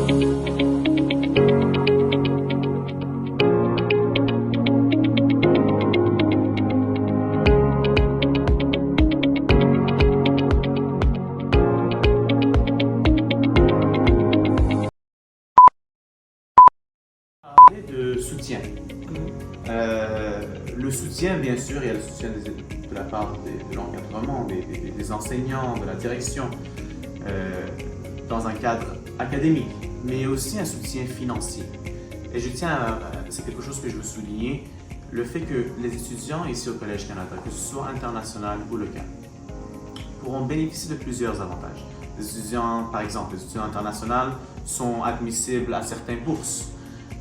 De soutien. Le soutien, bien sûr, il y a le soutien de la part de l'encadrement, des enseignants, de la direction, dans un cadre académique, mais aussi un soutien financier. Et je tiens c'est quelque chose que je veux souligner, le fait que les étudiants ici au Collège Canada, que ce soit international ou local, pourront bénéficier de plusieurs avantages. Les étudiants, par exemple, les étudiants internationaux sont admissibles à certaines bourses.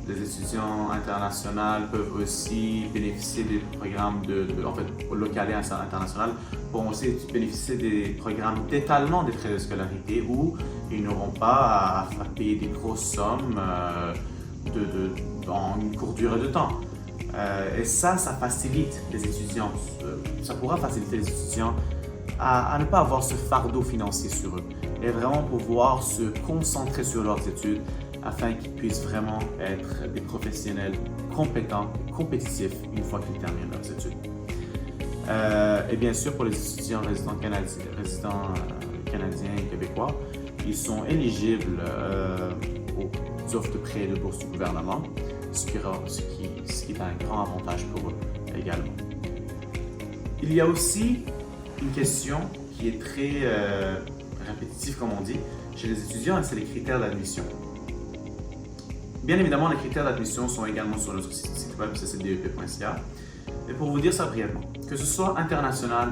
Les étudiants internationaux peuvent aussi bénéficier des programmes local et international pourront aussi bénéficier des programmes d'étalement des frais de scolarité où ils n'auront pas à payer des grosses sommes en une courte durée de temps. Et ça facilite les étudiants, ça pourra faciliter les étudiants à ne pas avoir ce fardeau financier sur eux et vraiment pouvoir se concentrer sur leurs études afin qu'ils puissent vraiment être des professionnels compétents et compétitifs une fois qu'ils terminent leurs études. Et bien sûr, pour les étudiants résidents canadiens et québécois, ils sont éligibles aux offres de prêts et de bourses du gouvernement, ce qui est un grand avantage pour eux également. Il y a aussi une question qui est très répétitive, comme on dit, chez les étudiants, et c'est les critères d'admission. Bien évidemment, les critères d'admission sont également sur notre site web, ccdep.ca. Et pour vous dire ça brièvement, que ce soit international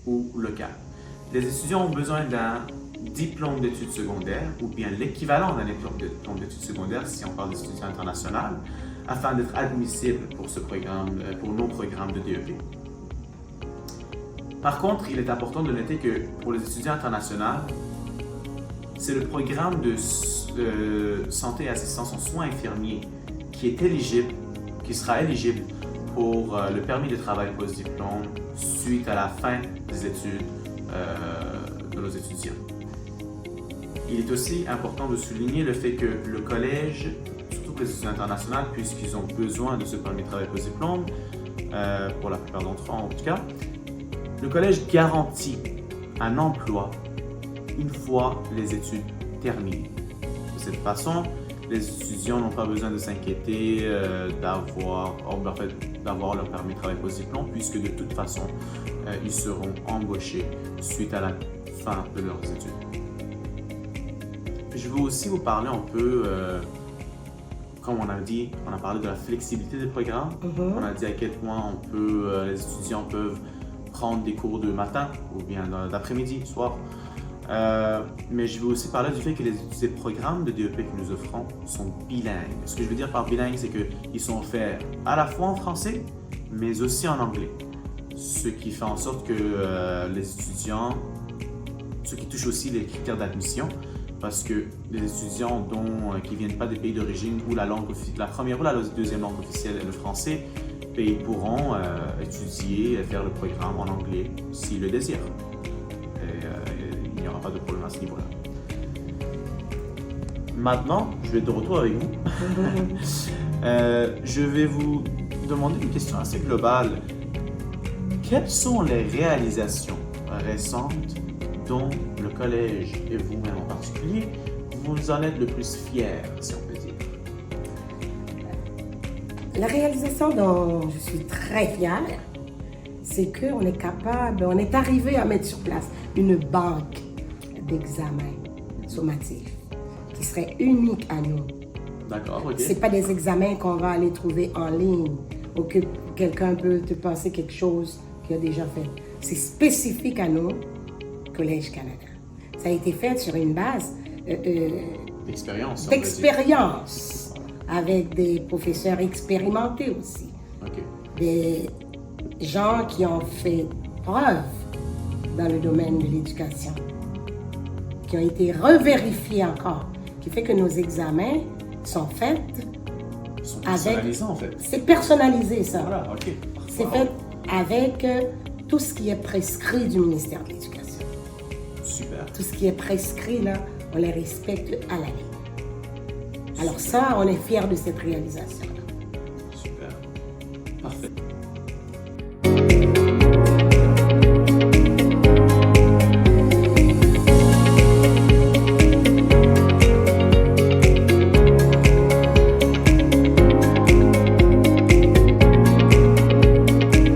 ou local, les étudiants ont besoin d'un diplôme d'études secondaires ou bien l'équivalent d'un diplôme d'études secondaires si on parle d'étudiants internationaux, afin d'être admissibles pour nos programmes de DEP. Par contre, il est important de noter que pour les étudiants internationaux, c'est le programme de santé et assistance en soins infirmiers qui sera éligible pour le permis de travail post-diplôme suite à la fin des études de nos étudiants. Il est aussi important de souligner le fait que le collège, surtout pour les étudiants internationaux, puisqu'ils ont besoin de ce permis de travail post-diplôme, pour la plupart d'entre eux en tout cas, le collège garantit un emploi une fois les études terminées. De cette façon, les étudiants n'ont pas besoin de s'inquiéter d'avoir leur permis de travail post-diplôme puisque de toute façon, ils seront embauchés suite à la fin de leurs études. Je veux aussi vous parler un peu, comme on a dit, on a parlé de la flexibilité des programmes. On a dit à quel point les étudiants peuvent prendre des cours de matin ou bien d'après-midi, soir. Mais je veux aussi parler du fait que les programmes de DEP que nous offrons sont bilingues. Ce que je veux dire par bilingue, c'est qu'ils sont faits à la fois en français, mais aussi en anglais. Ce qui fait en sorte que les étudiants, ce qui touche aussi les critères d'admission, parce que les étudiants qui ne viennent pas des pays d'origine où la première ou la deuxième langue officielle est le français, ils pourront étudier et faire le programme en anglais s'ils le désirent. Il n'y aura pas de problème à ce niveau-là. Maintenant, je vais être de retour avec vous. Je vais vous demander une question assez globale. Quelles sont les réalisations récentes dont le collège et vous-même en particulier, vous en êtes le plus fiers, si on peut dire? La réalisation dont je suis très fière, c'est qu'on est arrivé à mettre sur place une banque d'examens sommatifs qui serait unique à nous. D'accord, ok. C'est pas des examens qu'on va aller trouver en ligne ou que quelqu'un peut te passer quelque chose qu'il a déjà fait. C'est spécifique à nous, Collège Canada. Ça a été fait sur une base d'expérience avec des professeurs expérimentés aussi. Okay. Des gens qui ont fait preuve dans le domaine de l'éducation, qui ont été revérifiés encore, qui fait que nos examens sont faits sont personnalisés en fait. C'est personnalisé ça. Voilà, ok. C'est fait avec tout ce qui est prescrit du ministère de l'Éducation. Super. Tout ce qui est prescrit là, on les respecte à la lettre. Alors ça, on est fiers de cette réalisation. Super. Parfait.